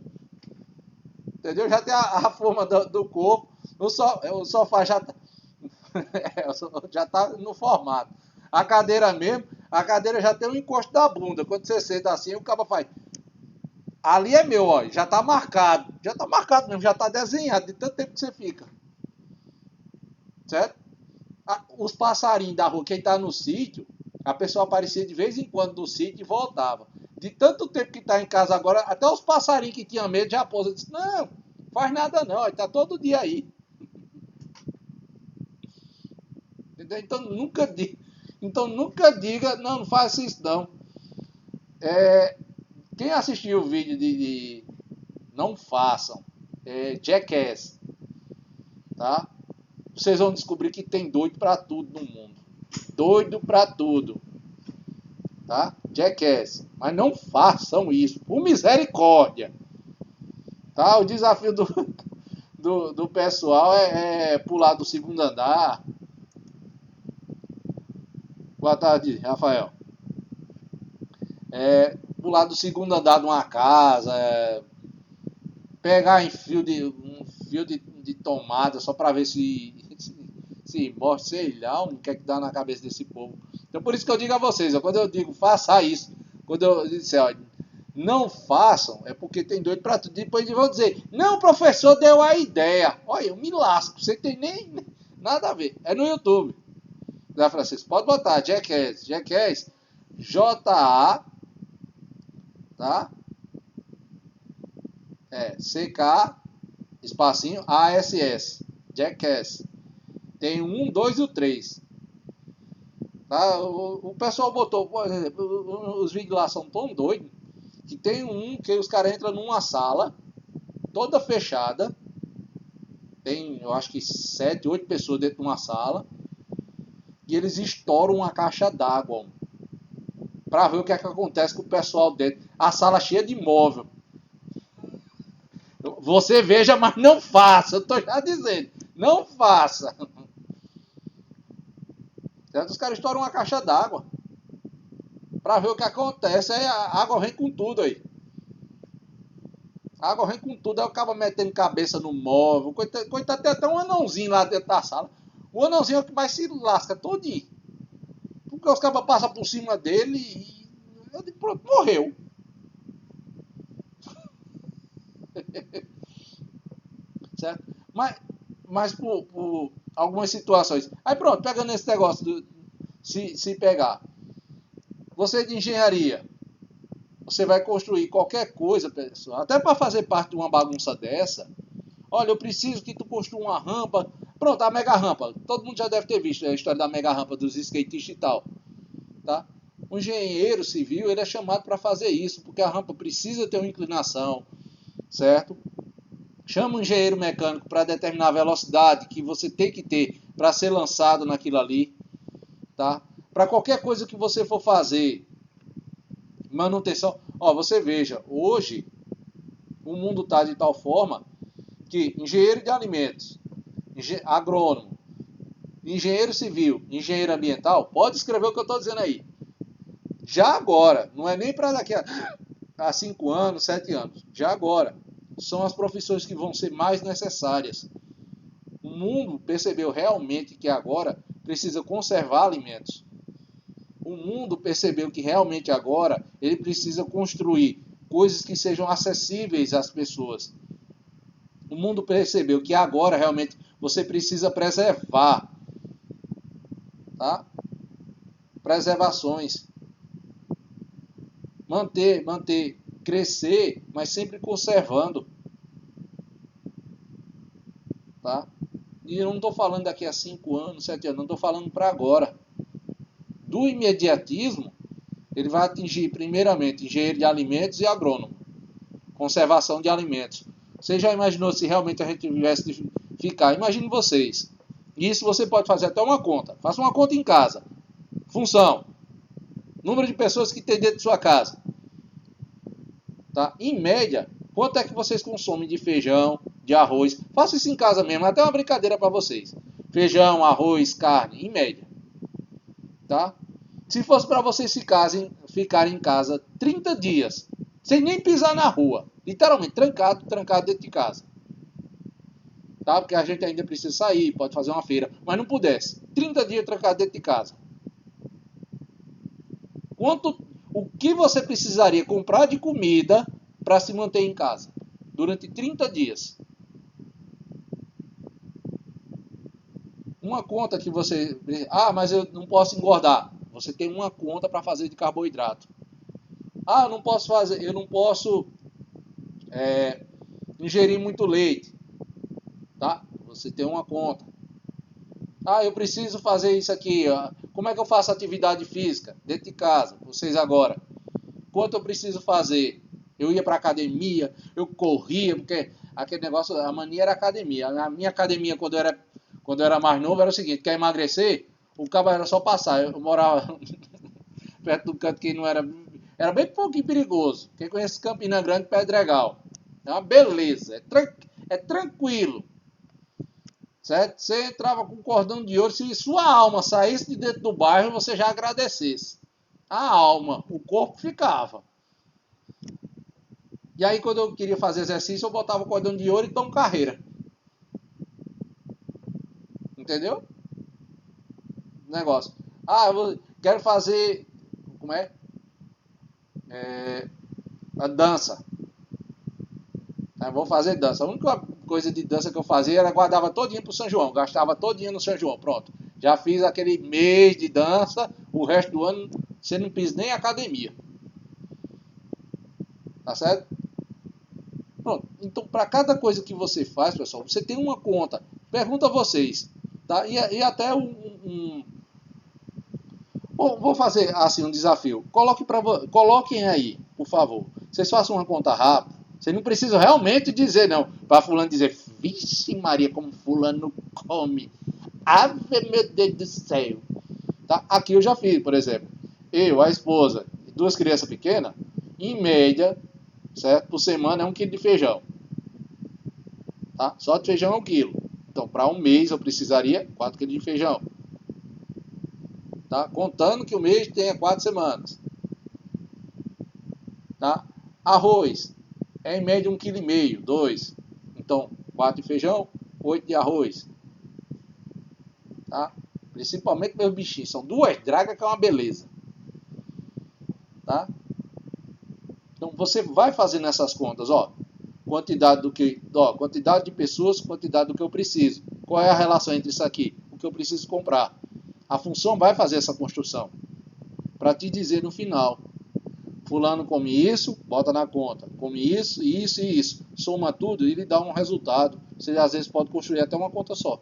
Entendeu? Já tem a forma do corpo. O sofá já está já tá no formato. A cadeira mesmo, a cadeira já tem um encosto da bunda. Quando você senta assim, o cara faz... Ali é meu, ó, já está marcado. Já está marcado mesmo, já está desenhado de tanto tempo que você fica. Certo? Os passarinhos da rua, quem está no sítio, a pessoa aparecia de vez em quando no sítio e voltava. De tanto tempo que está em casa agora, até os passarinhos que tinham medo já pousam. Disse, não, faz nada não, está todo dia aí. Entendeu? Então nunca diga, não faça isso não. Quem assistiu o vídeo de não façam, Jackass, tá? Vocês vão descobrir que tem doido pra tudo no mundo. Doido pra tudo. Tá? Jackass. Mas não façam isso. Por misericórdia. Tá? O desafio do pessoal é pular do segundo andar. Boa tarde, Rafael. Pular do segundo andar de uma casa. Pegar um fio de tomada só pra ver se morre, sei lá, o que é que dá na cabeça desse povo. Então por isso que eu digo a vocês, quando eu digo faça isso, quando eu disser, ó, não façam, é porque tem doido para tudo. Depois vão dizer, não, o professor deu a ideia. Olha, eu me lasco, você tem nem nada a ver. É no YouTube. Da Francisco, pode botar, Jackass, J-A, tá? C-K, espacinho, A-S-S, Jackass. Tem o 1, 2 e o 3. Tá? O pessoal botou, por exemplo, os vídeos lá são tão doidos que tem um que os caras entram numa sala toda fechada. Tem, eu acho que 7, 8 pessoas dentro de uma sala. E eles estouram uma caixa d'água para ver o que é que acontece com o pessoal dentro. A sala cheia de móvel. Você veja, mas não faça. Eu estou já dizendo. Não faça. Certo? Os caras estouram uma caixa d'água para ver o que acontece. Aí a água vem com tudo aí. A água vem com tudo, aí o cara metendo cabeça no móvel. Coitado, tem até um anãozinho lá dentro da sala. O anãozinho é o que mais se lasca todinho. Porque os caras passam por cima dele e eu digo, pronto, morreu. Certo? Mas por algumas situações. Aí pronto, pegando esse negócio, se pegar. Você de engenharia, você vai construir qualquer coisa, pessoal, até para fazer parte de uma bagunça dessa. Olha, eu preciso que tu construa uma rampa. Pronto, a mega rampa. Todo mundo já deve ter visto a história da mega rampa dos skatistas e tal. Tá? O engenheiro civil, ele é chamado para fazer isso, porque a rampa precisa ter uma inclinação, certo? Chama um engenheiro mecânico para determinar a velocidade que você tem que ter para ser lançado naquilo ali, tá? Para qualquer coisa que você for fazer, manutenção. Ó, você veja, hoje o mundo está de tal forma que engenheiro de alimentos, agrônomo, engenheiro civil, engenheiro ambiental, pode escrever o que eu estou dizendo aí. Já agora, não é nem para daqui a 5 anos, 7 anos, já agora, são as profissões que vão ser mais necessárias. O mundo percebeu realmente que agora precisa conservar alimentos. O mundo percebeu que realmente agora ele precisa construir coisas que sejam acessíveis às pessoas. O mundo percebeu que agora realmente você precisa preservar, tá? Preservações. Manter, crescer, mas sempre conservando. Tá? E eu não estou falando daqui a 5 anos, 7 anos, não estou falando para agora. Do imediatismo, ele vai atingir primeiramente engenheiro de alimentos e agrônomo. Conservação de alimentos. Você já imaginou se realmente a gente tivesse de ficar? Imagine vocês. Isso você pode fazer até uma conta. Faça uma conta em casa. Função. Número de pessoas que tem dentro de sua casa. Tá? Em média, quanto é que vocês consomem de feijão, de arroz? Faça isso em casa mesmo, até uma brincadeira para vocês. Feijão, arroz, carne, em média. Tá? Se fosse para vocês ficarem em casa 30 dias, sem nem pisar na rua, literalmente trancado dentro de casa. Tá? Porque a gente ainda precisa sair, pode fazer uma feira, mas não pudesse. 30 dias trancado dentro de casa. O que você precisaria comprar de comida para se manter em casa durante 30 dias? Uma conta que você... Ah, mas eu não posso engordar. Você tem uma conta para fazer de carboidrato. Ah, eu não posso ingerir muito leite. Tá? Você tem uma conta. Ah, eu preciso fazer isso aqui. Como é que eu faço atividade física? Dentro de casa, vocês agora. Quanto eu preciso fazer? Eu ia para academia, eu corria, porque aquele negócio, a mania era academia. A minha academia, quando eu era mais novo, era o seguinte: quer emagrecer? O cabo era só passar. Eu morava perto do canto que não era... Era bem pouquinho perigoso. Quem conhece Campina Grande, Pedregal. É uma beleza. É tranquilo. Certo? Você entrava com um cordão de ouro. Se sua alma saísse de dentro do bairro, você já agradecesse. A alma, o corpo ficava. E aí, quando eu queria fazer exercício, eu botava o cordão de ouro e tomo carreira. Entendeu? Negócio. Ah, quero fazer... Como é? A dança. Eu vou fazer dança. A única coisa de dança que eu fazia era guardava todinho pro São João. Gastava todinho no São João. Pronto. Já fiz aquele mês de dança. O resto do ano você não pisa nem academia. Tá certo? Pronto. Então, para cada coisa que você faz, pessoal, você tem uma conta. Pergunta a vocês. Tá? E até vou fazer assim um desafio. Coloquem aí, por favor. Vocês façam uma conta rápida. Vocês não precisam realmente dizer, não. Para fulano dizer, vixe Maria, como fulano come. Ave, meu Deus do céu. Tá? Aqui eu já fiz, por exemplo. Eu, a esposa e 2 crianças pequenas, em média, certo? Por semana é 1 quilo de feijão. Tá? Só de feijão é 1 quilo. Então, para um mês eu precisaria 4 quilos de feijão. tá? Contando que o mês tenha 4 semanas. Tá? Arroz é em média 1,5 kg, 2. Então, 4 de feijão, 8 de arroz. Tá? Principalmente meus bichinhos. São 2 dragas que é uma beleza. Tá? Então, você vai fazendo essas contas. Ó, quantidade de pessoas, quantidade do que eu preciso. Qual é a relação entre isso aqui? O que eu preciso comprar. A função vai fazer essa construção. Para te dizer no final. Fulano come isso, bota na conta. Come isso, isso e isso. Soma tudo e ele dá um resultado. Você às vezes pode construir até uma conta só.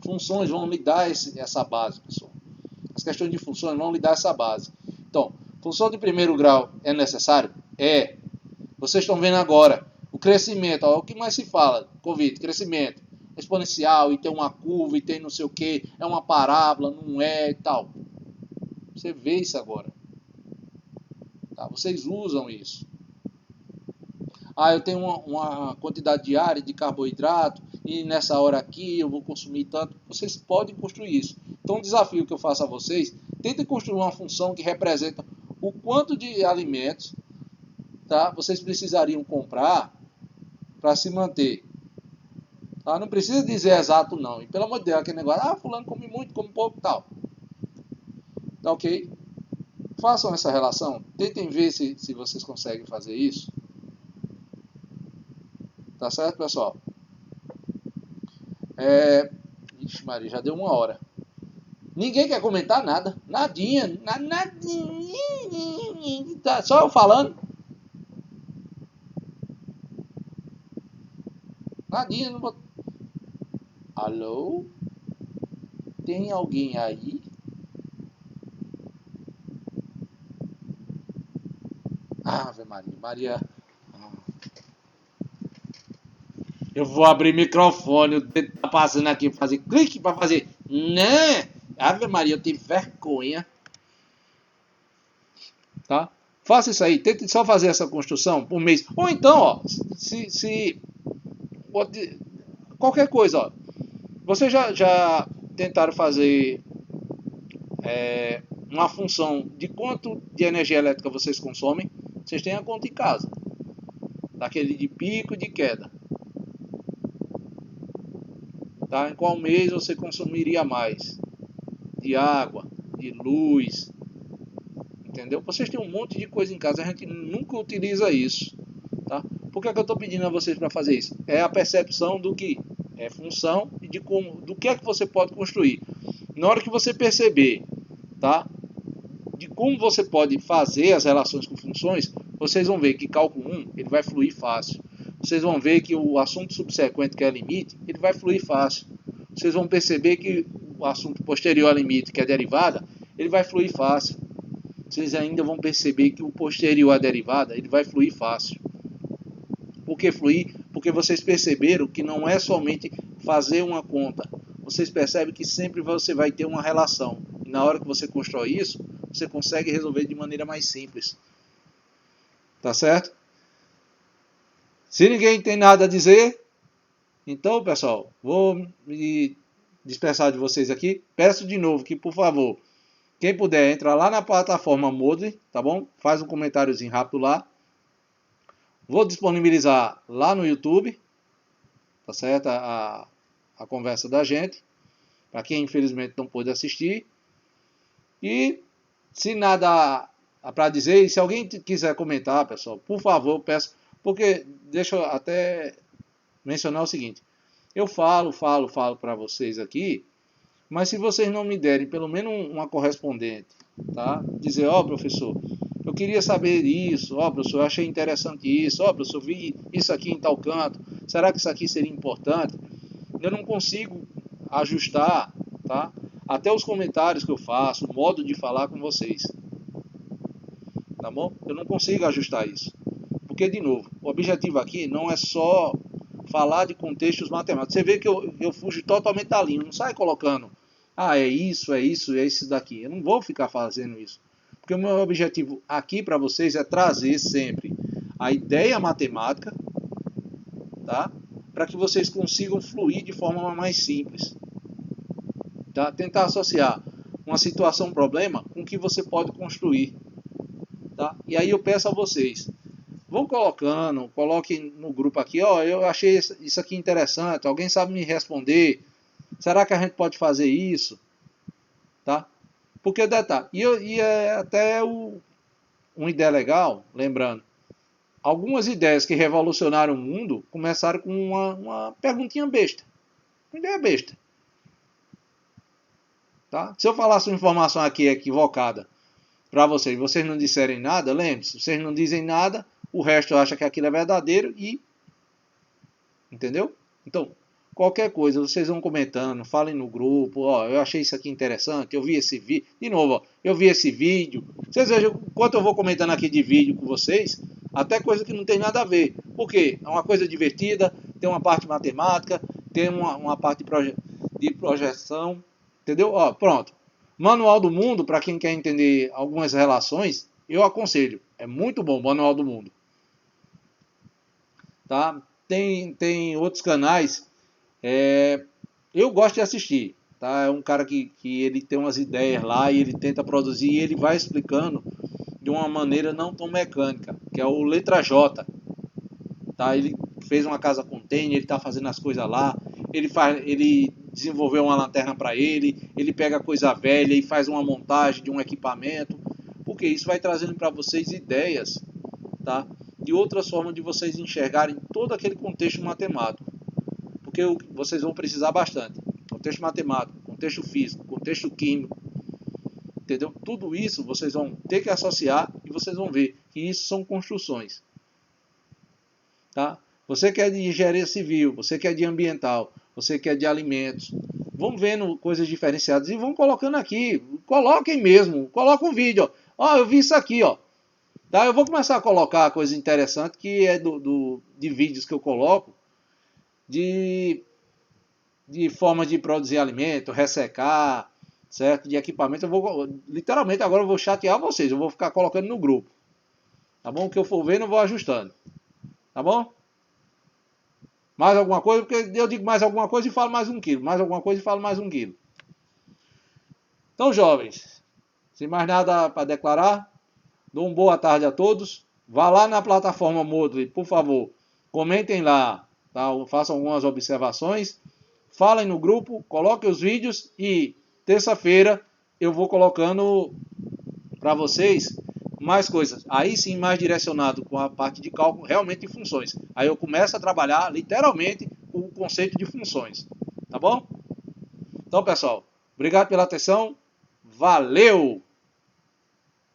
Funções vão lhe dar essa base, pessoal. As questões de funções vão lhe dar essa base. Então, função de primeiro grau é necessário? É. Vocês estão vendo agora o crescimento. Ó, o que mais se fala? Covid, crescimento exponencial, e tem uma curva, e tem não sei o que, é uma parábola, não é e tal. Você vê isso agora. Tá? Vocês usam isso. Ah, eu tenho uma quantidade diária de carboidrato e nessa hora aqui eu vou consumir tanto. Vocês podem construir isso. Então, o desafio que eu faço a vocês, tentem construir uma função que representa o quanto de alimentos, tá, vocês precisariam comprar para se manter. Tá? Não precisa dizer exato não. E pelo amor de Deus, aquele negócio, fulano come muito, come pouco, tal. Tá ok? Façam essa relação. Tentem ver se vocês conseguem fazer isso. Tá certo, pessoal? Ixi, Maria, já deu 1 hora. Ninguém quer comentar nada. Nadinha. Nadinha. Tá só eu falando. Nadinha. Não vou... Alô? Tem alguém aí? Ave Maria. Maria. Eu vou abrir microfone. O dedo tá passando aqui. Fazer clique para fazer. Né? Ave Maria, eu tenho vergonha. Tá? Faça isso aí. Tente só fazer essa construção por mês. Ou então, ó. Qualquer coisa, ó. Vocês já tentaram fazer uma função de quanto de energia elétrica vocês consomem? Vocês têm a conta em casa. Daquele de pico e de queda. Tá? Em qual mês você consumiria mais? De água, de luz. Entendeu? Vocês têm um monte de coisa em casa. A gente nunca utiliza isso. Tá? Por que eu estou pedindo a vocês para fazer isso? É a percepção do que é função e do que é que você pode construir. Na hora que você perceber, tá, de como você pode fazer as relações com funções, vocês vão ver que cálculo 1 ele vai fluir fácil. Vocês vão ver que o assunto subsequente, que é limite, ele vai fluir fácil. Vocês vão perceber que o assunto posterior a limite, que é derivada, ele vai fluir fácil. Vocês ainda vão perceber que o posterior à derivada, ele vai fluir fácil. Por que fluir? Porque vocês perceberam que não é somente fazer uma conta. Vocês percebem que sempre você vai ter uma relação. E na hora que você constrói isso, você consegue resolver de maneira mais simples. Tá certo? Se ninguém tem nada a dizer, então, pessoal, vou me dispensar de vocês aqui. Peço de novo que, por favor, quem puder, entra lá na plataforma Moodle, tá bom? Faz um comentáriozinho rápido lá. Vou disponibilizar lá no YouTube, tá certo? A conversa da gente, para quem infelizmente não pôde assistir. E se nada para dizer, e se alguém quiser comentar, pessoal, por favor, peço, porque deixa eu até mencionar o seguinte: eu falo para vocês aqui, mas se vocês não me derem pelo menos uma correspondente, tá? Dizer, ó, professor, eu queria saber isso, ó, professor, eu achei interessante isso, ó, professor, vi isso aqui em tal canto, será que isso aqui seria importante? Eu não consigo ajustar, tá? Até os comentários que eu faço, o modo de falar com vocês. Tá bom? Eu não consigo ajustar isso. Porque, de novo, o objetivo aqui não é só falar de contextos matemáticos. Você vê que eu fujo totalmente da linha. Não sai colocando, é isso, é isso daqui. Eu não vou ficar fazendo isso. Porque o meu objetivo aqui para vocês é trazer sempre a ideia matemática, tá? Para que vocês consigam fluir de forma mais simples. Tá? Tentar associar uma situação, um problema, com o que você pode construir. Tá? E aí eu peço a vocês, vão colocando, coloquem no grupo aqui, ó, eu achei isso aqui interessante, alguém sabe me responder, será que a gente pode fazer isso? Tá? Porque detalhe, e é até uma ideia legal, lembrando, algumas ideias que revolucionaram o mundo começaram com uma perguntinha besta, uma ideia besta. Tá? Se eu falasse uma informação aqui equivocada para vocês não disserem nada, lembre-se, vocês não dizem nada, o resto acha que aquilo é verdadeiro e... Entendeu? Então, qualquer coisa, vocês vão comentando, falem no grupo, ó, eu achei isso aqui interessante, eu vi esse vídeo, de novo, ó, eu vi esse vídeo. Vocês vejam, enquanto eu vou comentando aqui de vídeo com vocês, até coisa que não tem nada a ver. Por quê? É uma coisa divertida, tem uma parte matemática, tem uma parte de projeção, entendeu? Ó, pronto. Manual do Mundo, para quem quer entender algumas relações, eu aconselho. É muito bom o Manual do Mundo. Tá? Tem outros canais. Eu gosto de assistir. Tá? É um cara que ele tem umas ideias lá e ele tenta produzir e ele vai explicando de uma maneira não tão mecânica, que é o Letra J. Tá? Ele fez uma casa container, ele está fazendo as coisas lá. Ele desenvolveu uma lanterna para ele pega coisa velha e faz uma montagem de um equipamento, porque isso vai trazendo para vocês ideias, tá? De outras formas de vocês enxergarem todo aquele contexto matemático, porque vocês vão precisar bastante, contexto matemático, contexto físico, contexto químico, entendeu? Tudo isso vocês vão ter que associar e vocês vão ver que isso são construções, tá? Você que é de engenharia civil, você que é de ambiental, você que é de alimentos, vão vendo coisas diferenciadas e vão colocando aqui. Coloquem mesmo, coloca um vídeo. Ó, eu vi isso aqui, ó. Tá? Eu vou começar a colocar coisa interessante que é de vídeos que eu coloco de forma de produzir alimento, ressecar, certo? De equipamento. Literalmente agora eu vou chatear vocês, eu vou ficar colocando no grupo. Tá bom? O que eu for vendo eu vou ajustando. Tá bom? Mais alguma coisa? Porque eu digo mais alguma coisa e falo mais 1 quilo. Mais alguma coisa e falo mais 1 quilo. Então, jovens, sem mais nada para declarar, dou uma boa tarde a todos. Vá lá na plataforma Moodle, por favor. Comentem lá, tá? Façam algumas observações. Falem no grupo, coloquem os vídeos e terça-feira eu vou colocando para vocês mais coisas, aí sim mais direcionado com a parte de cálculo realmente de funções. Aí eu começo a trabalhar literalmente com o conceito de funções, tá bom? Então pessoal, obrigado pela atenção, valeu!